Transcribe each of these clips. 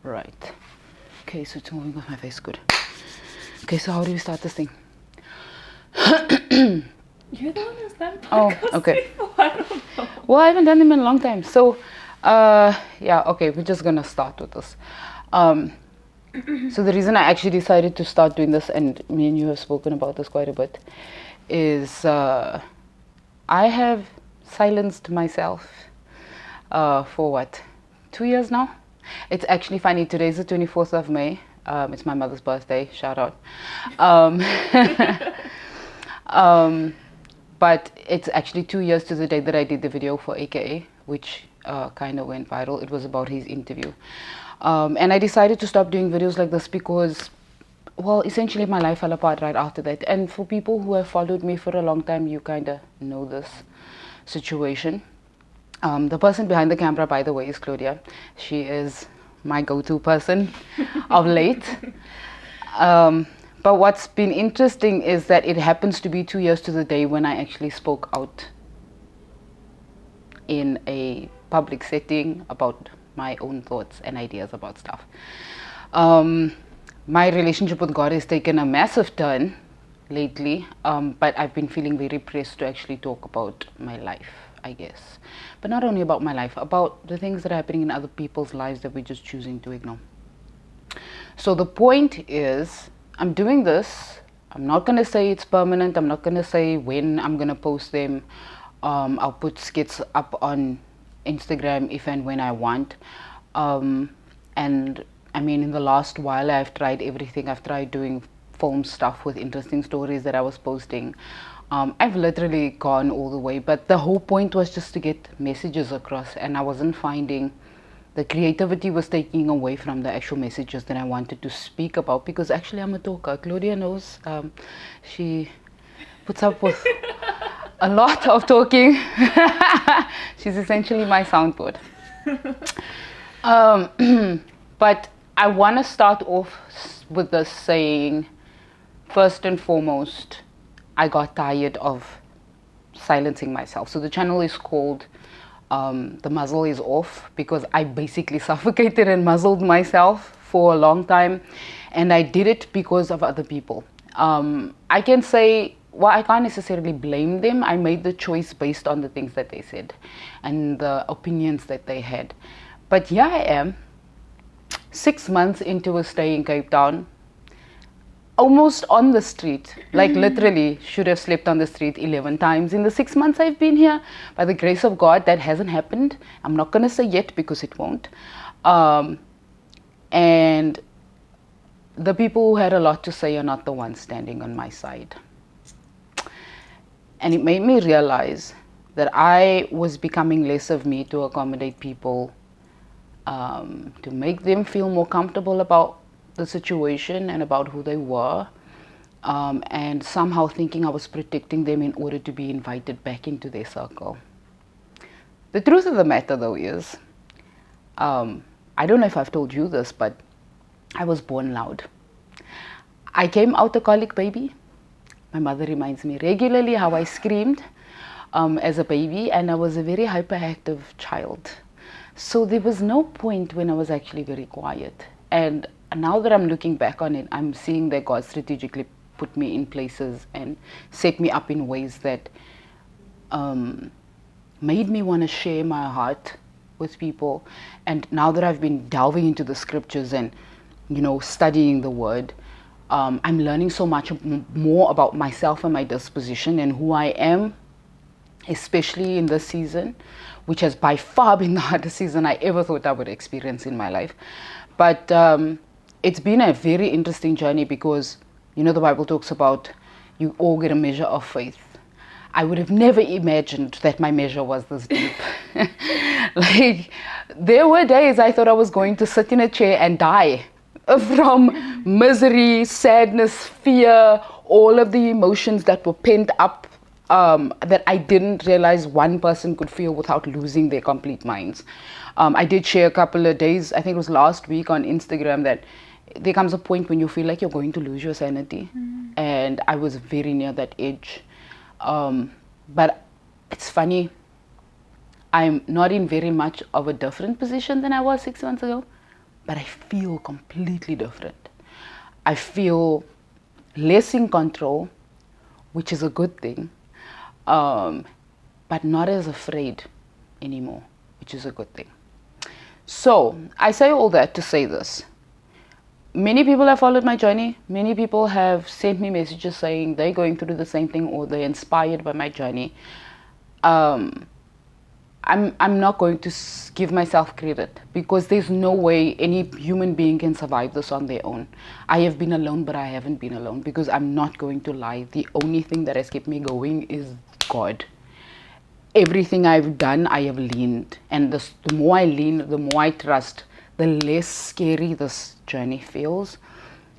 Right. Okay, so it's moving off my face. Good. Okay, so how do we start this thing? You're the one who's done podcasts. Oh, okay. Before. I don't know. Well, I haven't done them in a long time. So, yeah, okay, we're just gonna start with this. So the reason I actually decided to start doing this, and me and you have spoken about this quite a bit, is I have silenced myself for what, 2 years now? It's actually funny. Today's the 24th of May. It's my mother's birthday. Shout out. But it's actually 2 years to the day that I did the video for AKA, which kind of went viral. It was about his interview. And I decided to stop doing videos like this because, well, essentially my life fell apart right after that. And for people who have followed me for a long time, you kind of know this situation. The person behind the camera, by the way, is Claudia. She is my go-to person of late. But what's been interesting is that it happens to be 2 years to the day when I actually spoke out in a public setting about my own thoughts and ideas about stuff. My relationship with God has taken a massive turn lately, but I've been feeling very pressed to actually talk about my life, I guess. But not only about my life, about the things that are happening in other people's lives that we're just choosing to ignore. So the point is, I'm doing this. I'm not going to say it's permanent. I'm not going to say when I'm going to post them. I'll put skits up on Instagram if and when I want. And I mean, in the last while, I've tried everything. I've tried doing film stuff with interesting stories that I was posting. I've literally gone all the way, but the whole point was just to get messages across, and I wasn't finding the creativity was taking away from the actual messages that I wanted to speak about, because actually I'm a talker. Claudia knows. She puts up with a lot of talking. She's essentially my soundboard. But I want to start off with this saying, first and foremost, I got tired of silencing myself. So the channel is called The Muzzle is Off, because I basically suffocated and muzzled myself for a long time, and I did it because of other people. I can say, well, I can't necessarily blame them. I made the choice based on the things that they said and the opinions that they had. But here I am, 6 months into a stay in Cape Town, almost on the street, like literally should have slept on the street 11 times in the 6 months I've been here. By the grace of God, that hasn't happened. I'm not going to say yet because it won't. And the people who had a lot to say are not the ones standing on my side. And it made me realize that I was becoming less of me to accommodate people, to make them feel more comfortable about the situation and about who they were, and somehow thinking I was protecting them in order to be invited back into their circle. The truth of the matter, though, is, I don't know if I've told you this, but I was born loud. I came out a colic baby. My mother reminds me regularly how I screamed as a baby, and I was a very hyperactive child. So there was no point when I was actually very quiet. And now that I'm looking back on it, I'm seeing that God strategically put me in places and set me up in ways that made me want to share my heart with people. And now that I've been delving into the scriptures and, you know, studying the word, I'm learning so much more about myself and my disposition and who I am, especially in this season, which has by far been the hardest season I ever thought I would experience in my life. But it's been a very interesting journey because, you know, the Bible talks about you all get a measure of faith. I would have never imagined that my measure was this deep. Like, there were days I thought I was going to sit in a chair and die from misery, sadness, fear, all of the emotions that were pent up, that I didn't realize one person could feel without losing their complete minds. I did share a couple of days, I think it was last week on Instagram, that there comes a point when you feel like you're going to lose your sanity. And I was very near that edge. But it's funny, I'm not in very much of a different position than I was 6 months ago, but I feel completely different. I feel less in control, which is a good thing, but not as afraid anymore, which is a good thing. So I say all that to say this. Many people have followed my journey. Many people have sent me messages saying they're going through the same thing or they're inspired by my journey. I'm not going to give myself credit because there's no way any human being can survive this on their own. I have been alone, but I haven't been alone because I'm not going to lie. The only thing that has kept me going is God. Everything I've done, I have leaned. And the more I lean, the more I trust, the less scary this journey feels.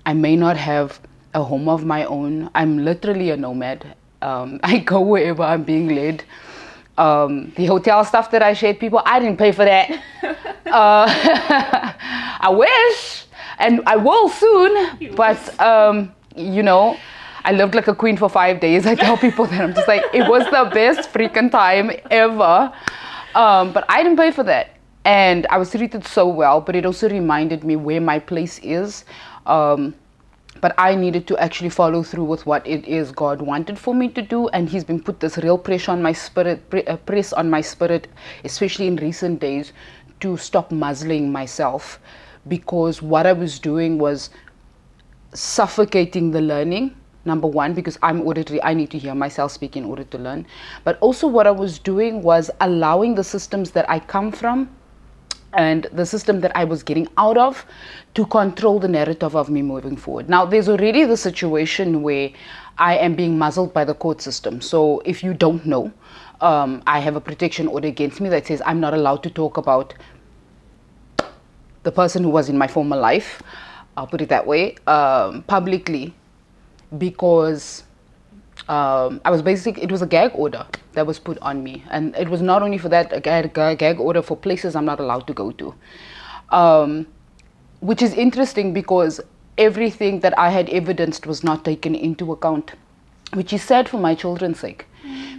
I may not have a home of my own. I'm literally a nomad. I go wherever I'm being led. The hotel stuff that I shared, people, I didn't pay for that. I wish, and I will soon, but you know, I lived like a queen for 5 days. I tell people that I'm just like, it was the best freaking time ever. But I didn't pay for that. And I was treated so well, but it also reminded me where my place is. But I needed to actually follow through with what it is God wanted for me to do. And he's been put this real pressure on my spirit, press on my spirit, especially in recent days, to stop muzzling myself. Because what I was doing was suffocating the learning. Number one, because I'm auditory, I need to hear myself speak in order to learn. But also what I was doing was allowing the systems that I come from and the system that I was getting out of to control the narrative of me moving forward. Now, there's already the situation where I am being muzzled by the court system. So if you don't know, I have a protection order against me that says I'm not allowed to talk about the person who was in my former life, I'll put it that way, publicly, because it was a gag order that was put on me. And it was not only for that, a gag order for places I'm not allowed to go to. Which is interesting because everything that I had evidenced was not taken into account, which is sad for my children's sake,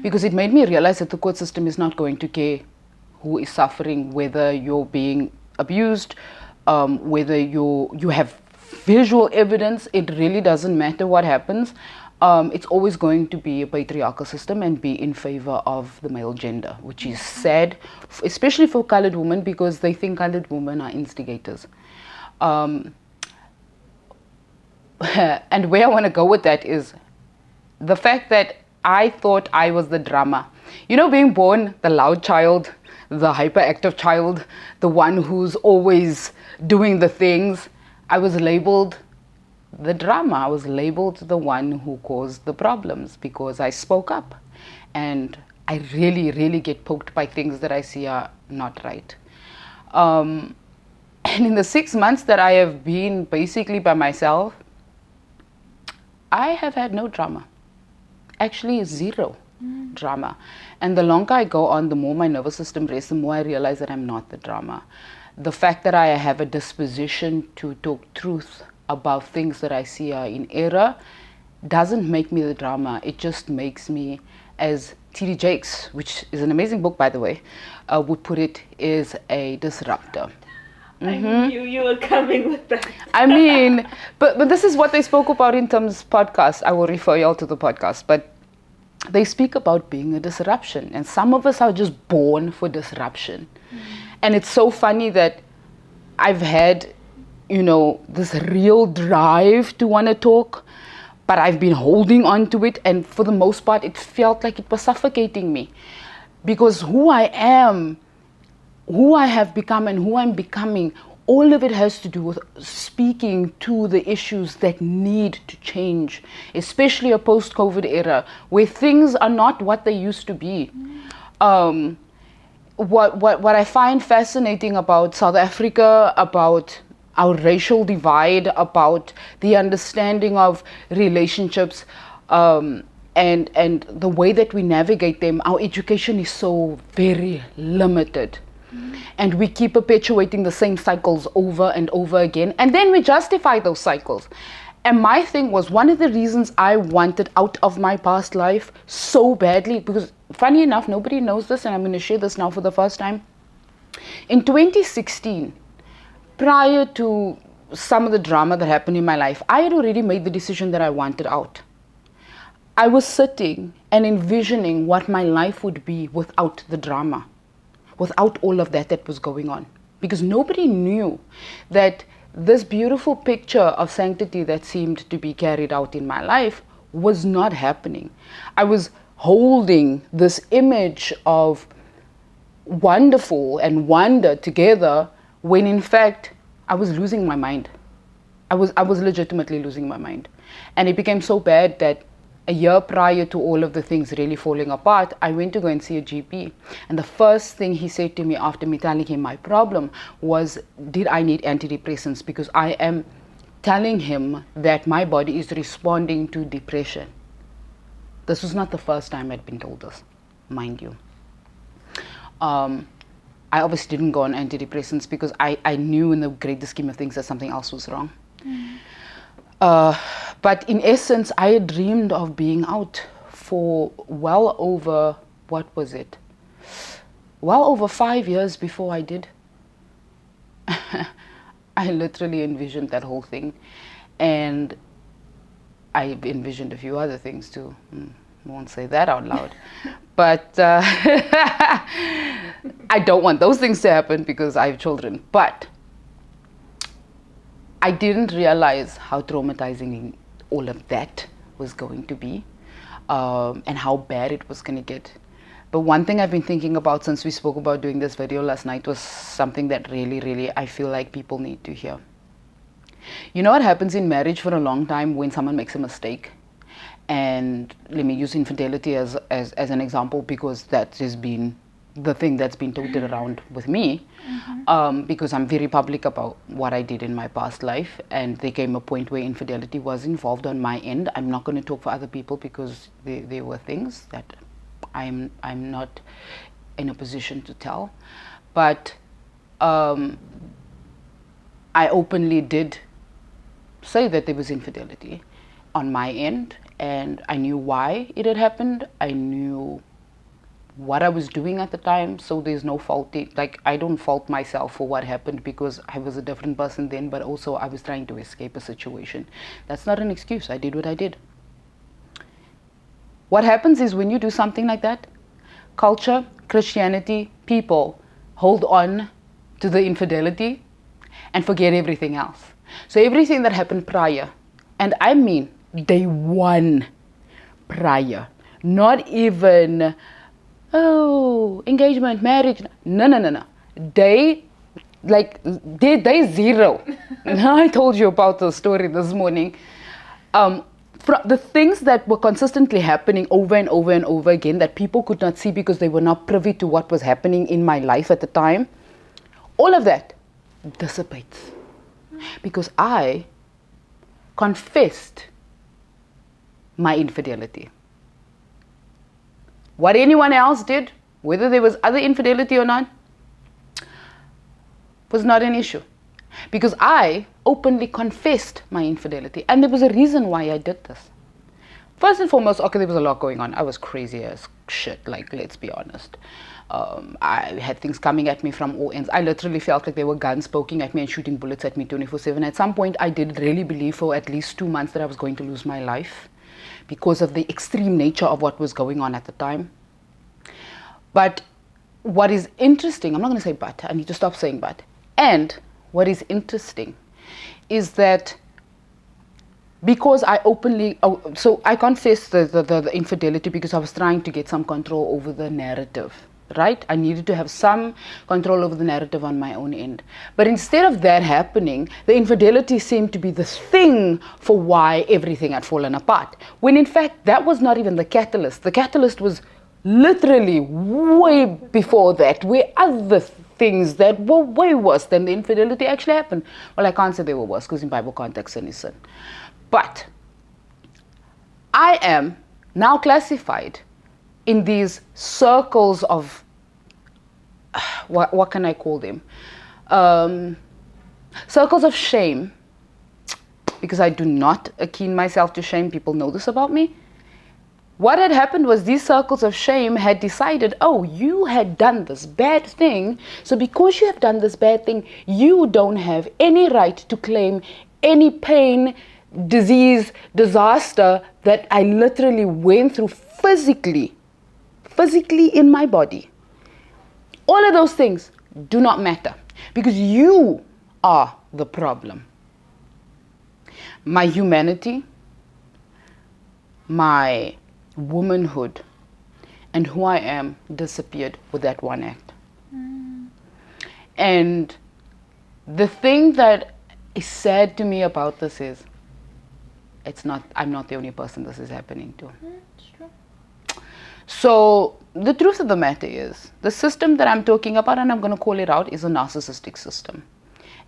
because it made me realize that the court system is not going to care who is suffering, whether you're being abused, whether you have visual evidence. It really doesn't matter what happens. It's always going to be a patriarchal system and be in favor of the male gender, which is sad, especially for colored women, because they think colored women are instigators. And where I want to go with that is the fact that I thought I was the drama. You know, being born the loud child, the hyperactive child, the one who's always doing the things. I was labeled the drama. I was labeled the one who caused the problems because I spoke up. And I really, really get poked by things that I see are not right. And in the 6 months that I have been basically by myself, I have had no drama. Actually, zero drama. And the longer I go on, the more my nervous system rests, the more I realize that I'm not the drama. The fact that I have a disposition to talk truth about things that I see are in error doesn't make me the drama. It just makes me, as T.D. Jakes, which is an amazing book, by the way, would put it, is a disruptor. I knew you were coming with that. I mean, but this is what they spoke about in Tim's podcast. I will refer you all to the podcast. But they speak about being a disruption. And some of us are just born for disruption. And it's so funny that I've had, you know, this real drive to want to talk, but I've been holding on to it. And for the most part, it felt like it was suffocating me. Because who I am, who I have become and who I'm becoming, all of it has to do with speaking to the issues that need to change, especially a post-COVID era where things are not what they used to be. What I find fascinating about South Africa, about our racial divide, about the understanding of relationships, and the way that we navigate them, our education is so very limited. And we keep perpetuating the same cycles over and over again. And then we justify those cycles. And my thing was, one of the reasons I wanted out of my past life so badly, because funny enough, nobody knows this, and I'm going to share this now for the first time. In 2016, prior to some of the drama that happened in my life, I had already made the decision that I wanted out. I was sitting and envisioning what my life would be without the drama, without all of that was going on. Because nobody knew that this beautiful picture of sanctity that seemed to be carried out in my life was not happening. I was holding this image of wonderful and wonder together when in fact I was losing my mind. I was legitimately losing my mind. And it became so bad that a year prior to all of the things really falling apart, I went to go and see a GP. And the first thing he said to me after me telling him my problem was, did I need antidepressants? Because I am telling him that my body is responding to depression. This was not the first time I'd been told this, mind you. I obviously didn't go on antidepressants because I knew in the greater scheme of things that something else was wrong. But in essence, I had dreamed of being out for well over, what was it? Well over 5 years before I did. I literally envisioned that whole thing. And I envisioned a few other things too. I won't say that out loud. But I don't want those things to happen because I have children. But I didn't realize how traumatizing all of that was going to be, and how bad it was going to get. But one thing I've been thinking about since we spoke about doing this video last night was something that really I feel like people need to hear. You know what happens in marriage for a long time when someone makes a mistake? And let me use infidelity as an example because that has been the thing that's been toted around with me, because I'm very public about what I did in my past life, and there came a point where infidelity was involved on my end. I'm not going to talk for other people because there were things that I'm not in a position to tell, but I openly did say that there was infidelity on my end, and I knew why it had happened. I knew what I was doing at the time, so there's no faulty, like I don't fault myself for what happened because I was a different person then, but also I was trying to escape a situation. That's not an excuse. I did what I did. What happens is when you do something like that, culture, Christianity, people hold on to the infidelity and forget everything else. So everything that happened prior, and I mean day one prior, not even engagement, marriage, no. Day zero. I told you about the story this morning. The things that were consistently happening over and over again that people could not see because they were not privy to what was happening in my life at the time, all of that dissipates because I confessed my infidelity. What anyone else did, whether there was other infidelity or not, was not an issue. Because I openly confessed my infidelity. And there was a reason why I did this. First and foremost, okay, there was a lot going on. I was crazy as shit, like, let's be honest. I had things coming at me from all ends. I literally felt like there were guns poking at me and shooting bullets at me 24/7. At some point, I did really believe for at least 2 months that I was going to lose my life because of the extreme nature of what was going on at the time. But what is interesting, I'm not going to say but, I need to stop saying but. And what is interesting is that because I openly, so I confessed the infidelity because I was trying to get some control over the narrative, right? I needed to have some control over the narrative on my own end. But instead of that happening, the infidelity seemed to be this thing for why everything had fallen apart. When in fact, that was not even the catalyst. The catalyst was literally way before that, where other things that were way worse than the infidelity actually happened. Well, I can't say they were worse because in Bible context, sin is sin. But I am now classified in these circles of, what can I call them? Circles of shame, because I do not akin myself to shame. People know this about me. what had happened was these circles of shame had decided, oh, you had done this bad thing. So because you have done this bad thing, you don't have any right to claim any pain, disease, disaster that I literally went through physically in my body. All of those things do not matter because you are the problem. My humanity, my womanhood, and who I am disappeared with that one act. And the thing that is sad to me about this is I'm not the only person this is happening to. It's true. So the truth of the matter is, the system that I'm talking about, and I'm going to call it out, is a narcissistic system.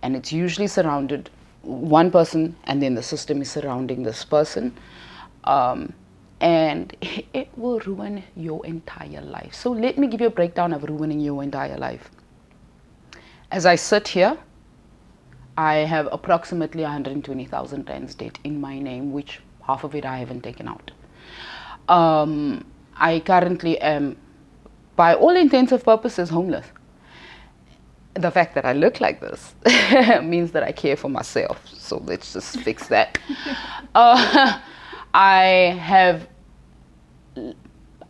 And it's usually surrounded one person, and then the system is surrounding this person. And it will ruin your entire life. So let me give you a breakdown of ruining your entire life. As I sit here, I have approximately 120,000 rands debt in my name, which half of it I haven't taken out. I currently am, by all intents and purposes, homeless. The fact that I look like this means that I care for myself. So let's just fix that.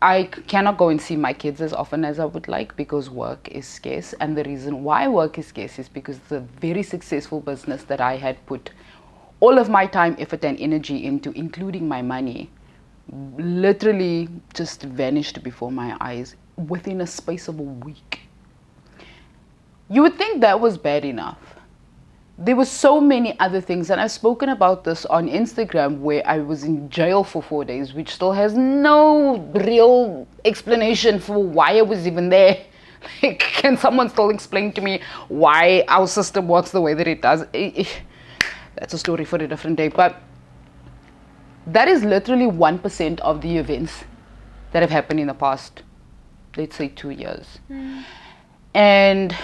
I cannot go and see my kids as often as I would like because work is scarce. And the reason why work is scarce is because the very successful business that I had put all of my time, effort, and energy into, including my money, literally just vanished before my eyes within a space of a week. You would think that was bad enough. There were so many other things, and I've spoken about this on Instagram, where I was in jail for 4 days, which still has no real explanation for why I was even there. Like, can someone still explain to me why our system works the way that it does? That's a story for a different day. But that is literally 1% of the events that have happened in the past, let's say, 2 years. And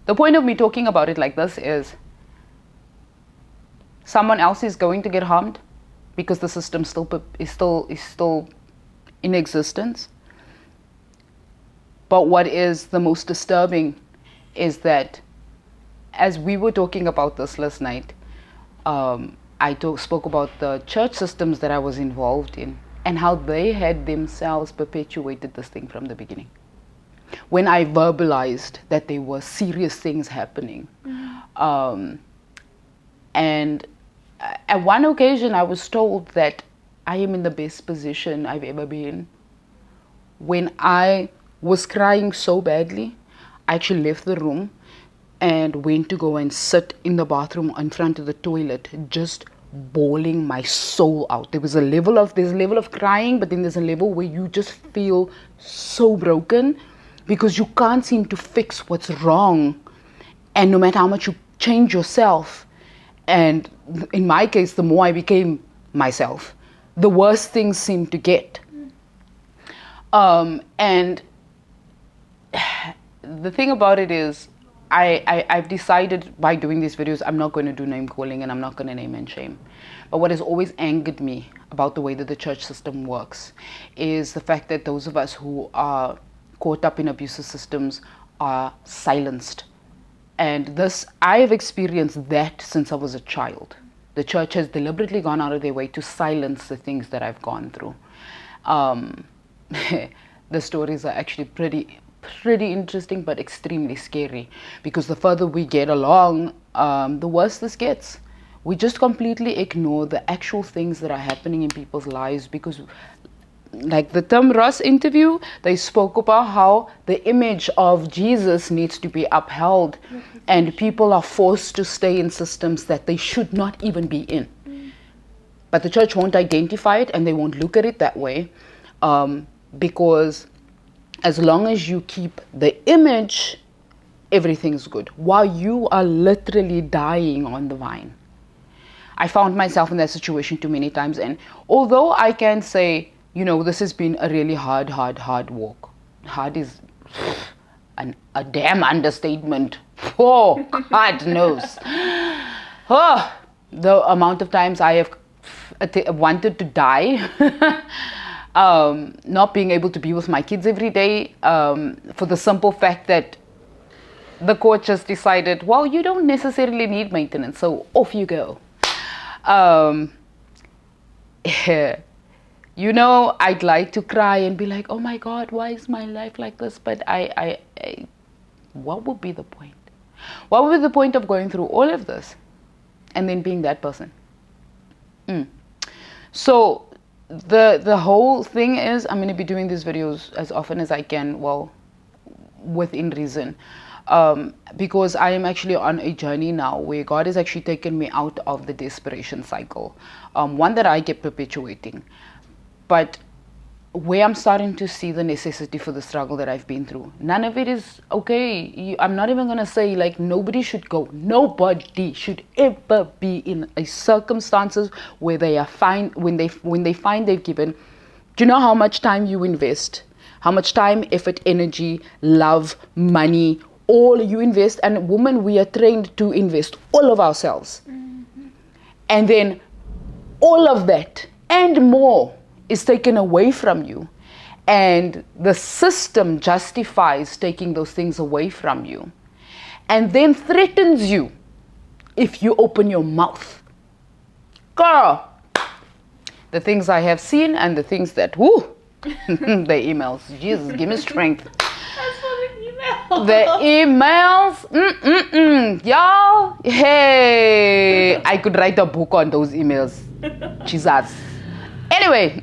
the point of me talking about it like this is someone else is going to get harmed because the system is still in existence. But what is the most disturbing is that as we were talking about this last night, I spoke about the church systems that I was involved in and how they had themselves perpetuated this thing from the beginning. When I verbalized that there were serious things happening. And at one occasion I was told that I am in the best position I've ever been. When I was crying so badly, I actually left the room and went to go and sit in the bathroom in front of the toilet, just bawling my soul out. There's a level of crying, but then there's a level where you just feel so broken because you can't seem to fix what's wrong. And no matter how much you change yourself, and in my case, the more I became myself, the worse things seemed to get. And the thing about it is, I've decided by doing these videos, I'm not going to do name calling and I'm not going to name and shame. But what has always angered me about the way that the church system works is the fact that those of us who are caught up in abusive systems are silenced. And this, I have experienced that since I was a child. The church has deliberately gone out of their way to silence the things that I've gone through. The stories are actually pretty interesting, but extremely scary, because the further we get along, the worse this gets. We just completely ignore the actual things that are happening in people's lives, because like the Tim Ross interview, they spoke about how the image of Jesus needs to be upheld, and people are forced to stay in systems that they should not even be in. But the church won't identify it and they won't look at it that way, because as long as you keep the image, everything's good, while you are literally dying on the vine. I found myself in that situation too many times, and although I can say, you know, this has been a really hard walk. Hard is a damn understatement. Oh, God knows. Oh, the amount of times I wanted to die. Not being able to be with my kids every day, for the simple fact that the court just decided, well, you don't necessarily need maintenance, so off you go. You know, I'd like to cry and be like, oh my God, why is my life like this? But what would be the point? What would be the point of going through all of this and then being that person? So the whole thing is, I'm going to be doing these videos as often as I can, well, within reason, because I am actually on a journey now where God has actually taken me out of the desperation cycle, one that I kept perpetuating, but where I'm starting to see the necessity for the struggle that I've been through. None of it is okay. I'm not even going to say like nobody should go. Nobody should ever be in a circumstances where they are fine, when they find they've given. Do you know how much time you invest? How much time, effort, energy, love, money, all you invest? And women, we are trained to invest all of ourselves. And then all of that and more is taken away from you, and the system justifies taking those things away from you and then threatens you if you open your mouth. Girl, the things I have seen and the things that, whoo, the emails, Jesus, give me strength. That's what an email. The emails, y'all, hey, I could write a book on those emails. Jesus. Anyway,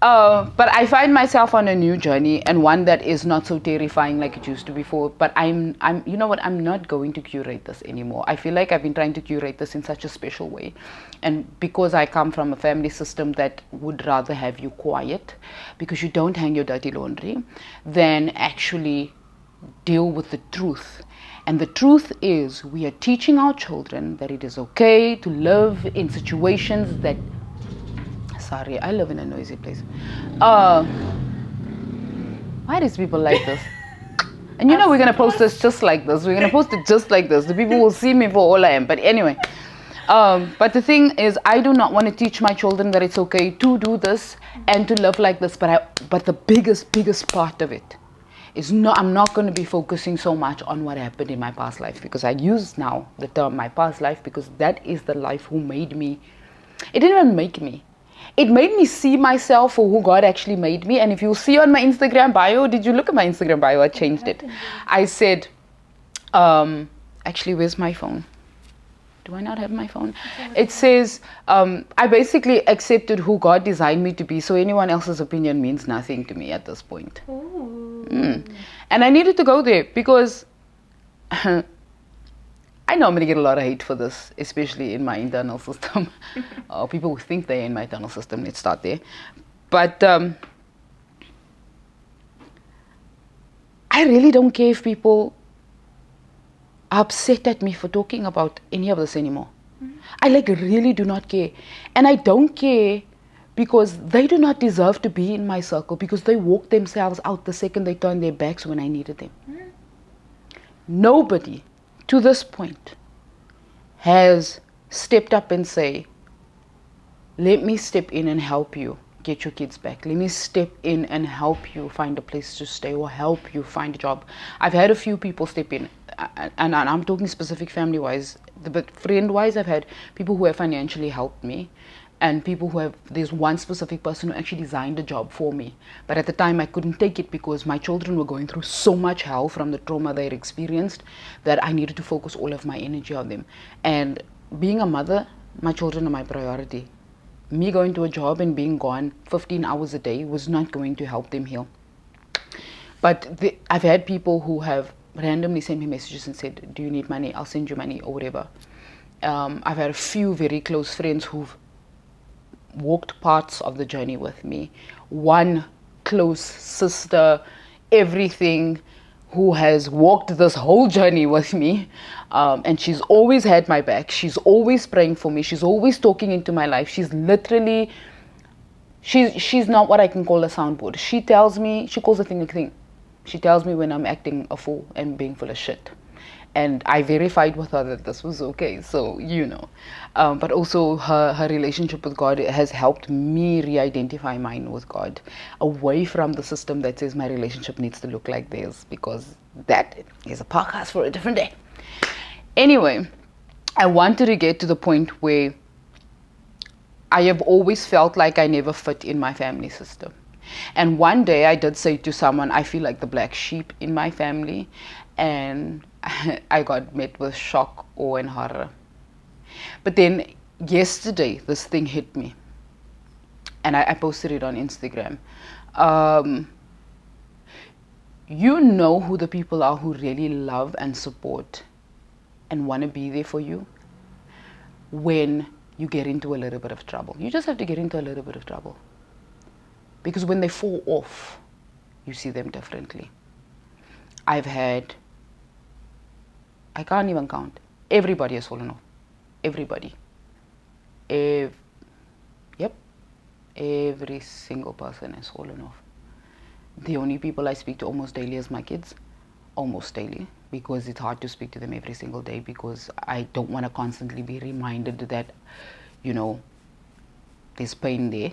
but I find myself on a new journey, and one that is not so terrifying like it used to before. But I'm, you know what? I'm not going to curate this anymore. I feel like I've been trying to curate this in such a special way, and because I come from a family system that would rather have you quiet, because you don't hang your dirty laundry, than actually deal with the truth. And the truth is, we are teaching our children that it is okay to live in situations that. Sorry, I live in a noisy place. Why does people like this? And you know, we're going to post this just like this. We're going to post it just like this. The people will see me for all I am. But anyway, but the thing is, I do not want to teach my children that it's okay to do this and to live like this. But the biggest part of it is I'm not going to be focusing so much on what happened in my past life, because I use now the term my past life, because that is the life who made me. It didn't even make me. It made me see myself for who God actually made me. And if you see on my Instagram bio, did you look at my Instagram bio? I changed it. I said, actually, where's my phone? Do I not have my phone? It says, I basically accepted who God designed me to be. So anyone else's opinion means nothing to me at this point. And I needed to go there because I know I'm going to get a lot of hate for this, especially in my internal system. People who think they're in my internal system, let's start there. But I really don't care if people are upset at me for talking about any of this anymore. I really do not care. And I don't care because they do not deserve to be in my circle, because they walked themselves out the second they turned their backs when I needed them. Nobody to this point has stepped up and say, let me step in and help you get your kids back. Let me step in and help you find a place to stay or help you find a job. I've had a few people step in, and I'm talking specific family-wise, but friend-wise, I've had people who have financially helped me, and people who have, there's one specific person who actually designed a job for me. But at the time I couldn't take it because my children were going through so much hell from the trauma they had experienced that I needed to focus all of my energy on them. And being a mother, my children are my priority. Me going to a job and being gone 15 hours a day was not going to help them heal. But I've had people who have randomly sent me messages and said, do you need money? I'll send you money or whatever. I've had a few very close friends who've walked parts of the journey with me. One close sister, everything, who has walked this whole journey with me, and she's always had my back. She's always praying for me. She's always talking into my life. She's literally, she's not what I can call a soundboard. She tells me, she calls a thing a thing. She tells me when I'm acting a fool and being full of shit. And I verified with her that this was okay. So, but also her relationship with God has helped me re-identify mine with God, away from the system that says my relationship needs to look like theirs, because that is a podcast for a different day. Anyway, I wanted to get to the point where I have always felt like I never fit in my family system. And one day I did say to someone, I feel like the black sheep in my family. And I got met with shock, awe, and horror. But then yesterday, this thing hit me. And I posted it on Instagram. You know who the people are who really love and support and want to be there for you when you get into a little bit of trouble. You just have to get into a little bit of trouble. Because when they fall off, you see them differently. I can't even count. Everybody has fallen off. Everybody. Every single person has fallen off. The only people I speak to almost daily is my kids. Almost daily. Because it's hard to speak to them every single day, because I don't want to constantly be reminded that, there's pain there.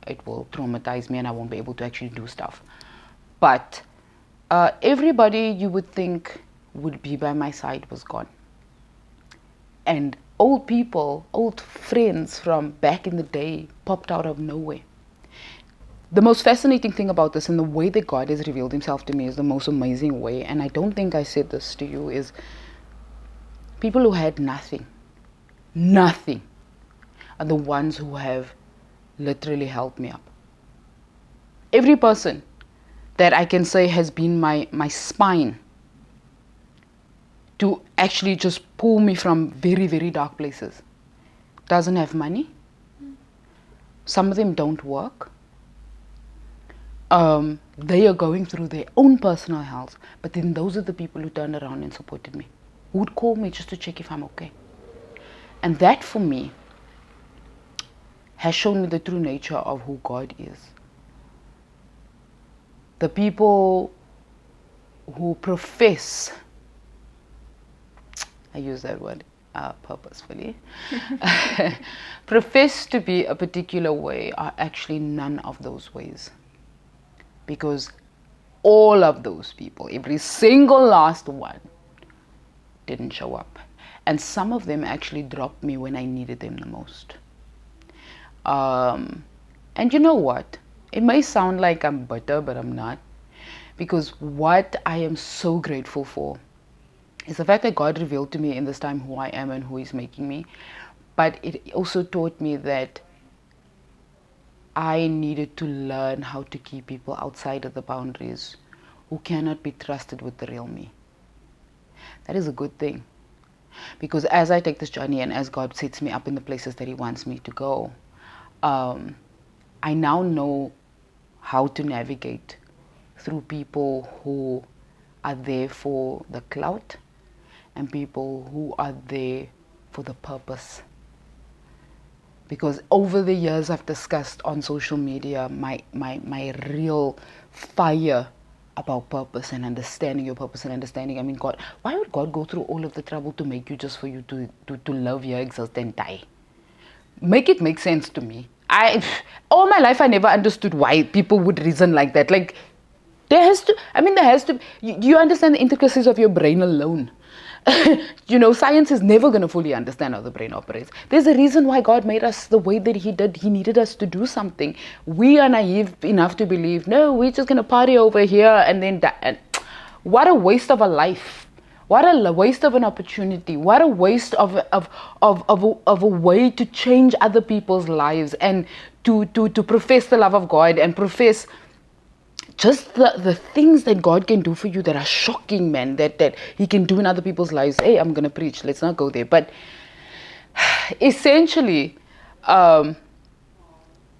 It will traumatize me and I won't be able to actually do stuff. But everybody you would think would be by my side was gone. And old people, old friends from back in the day popped out of nowhere. The most fascinating thing about this, and the way that God has revealed himself to me, is the most amazing way, and I don't think I said this to you, is people who had nothing are the ones who have literally helped me up. Every person that I can say has been my spine to actually just pull me from very, very dark places doesn't have money. Some of them don't work. They are going through their own personal health, but then those are the people who turned around and supported me, who would call me just to check if I'm okay. And that for me has shown me the true nature of who God is. The people who profess, I use that word purposefully, profess to be a particular way are actually none of those ways. Because all of those people, every single last one, didn't show up. And some of them actually dropped me when I needed them the most. And you know what? It may sound like I'm bitter, but I'm not. Because what I am so grateful for is the fact that God revealed to me in this time who I am and who He's making me. But it also taught me that I needed to learn how to keep people outside of the boundaries who cannot be trusted with the real me. That is a good thing. Because as I take this journey and as God sets me up in the places that He wants me to go, I now know how to navigate through people who are there for the clout and people who are there for the purpose. Because over the years I've discussed on social media my real fire about purpose and understanding your purpose and understanding. I mean, God, why would God go through all of the trouble to make you just for you to live here, exist and die? Make it make sense to me. All my life I never understood why people would reason like that. Like, there has to, you understand the intricacies of your brain alone. Science is never going to fully understand how the brain operates. There's a reason why God made us the way that He did. He needed us to do something. We are naive enough to believe, no, we're just going to party over here and then die. What a waste of a life. What a waste of an opportunity. What a waste of a way to change other people's lives and to profess the love of God and profess just the things that God can do for you that are shocking, man, that He can do in other people's lives. Hey, I'm going to preach. Let's not go there. But essentially,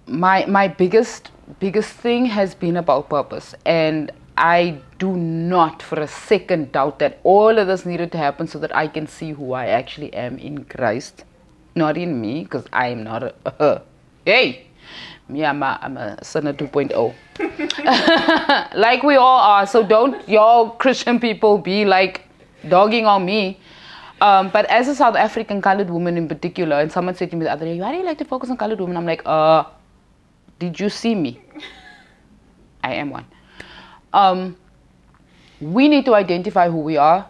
my biggest thing has been about purpose. And I do not for a second doubt that all of this needed to happen so that I can see who I actually am in Christ. Not in me, because I am not hey! Me, I'm a sinner 2.0. Like we all are. So don't y'all Christian people be like, dogging on me. But as a South African colored woman in particular, and someone said to me the other day, why do you like to focus on colored women? I'm like, did you see me? I am one. We need to identify who we are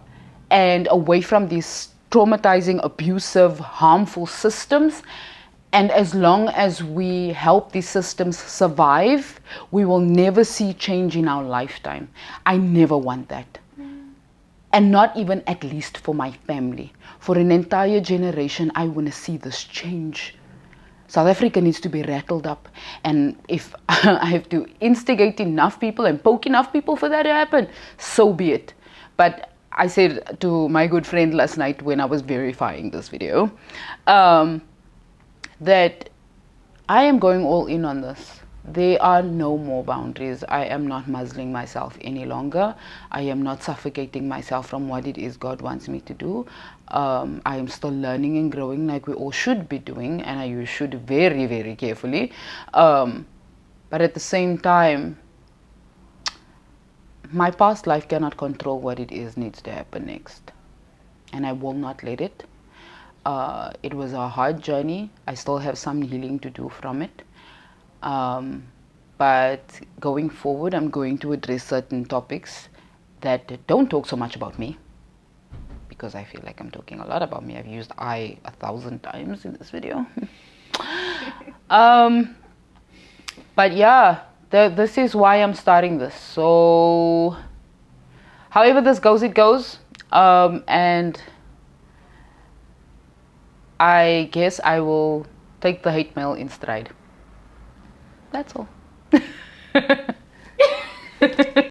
and away from these traumatizing, abusive, harmful systems. And as long as we help these systems survive, we will never see change in our lifetime. I never want that. And not even at least for my family. For an entire generation, I want to see this change. South Africa needs to be rattled up. And if I have to instigate enough people and poke enough people for that to happen, so be it. But I said to my good friend last night when I was verifying this video, that I am going all in on this. There are no more boundaries. I am not muzzling myself any longer. I am not suffocating myself from what it is God wants me to do. I am still learning and growing like we all should be doing, and I should very, very carefully. But at the same time, my past life cannot control what it is needs to happen next. And I will not let it. It was a hard journey. I still have some healing to do from it. But going forward, I'm going to address certain topics that don't talk so much about me, because I feel like I'm talking a lot about me. I've used I 1,000 times in this video. But yeah, this is why I'm starting this. So however this goes, it goes. And I guess I will take the hate mail in stride. That's all.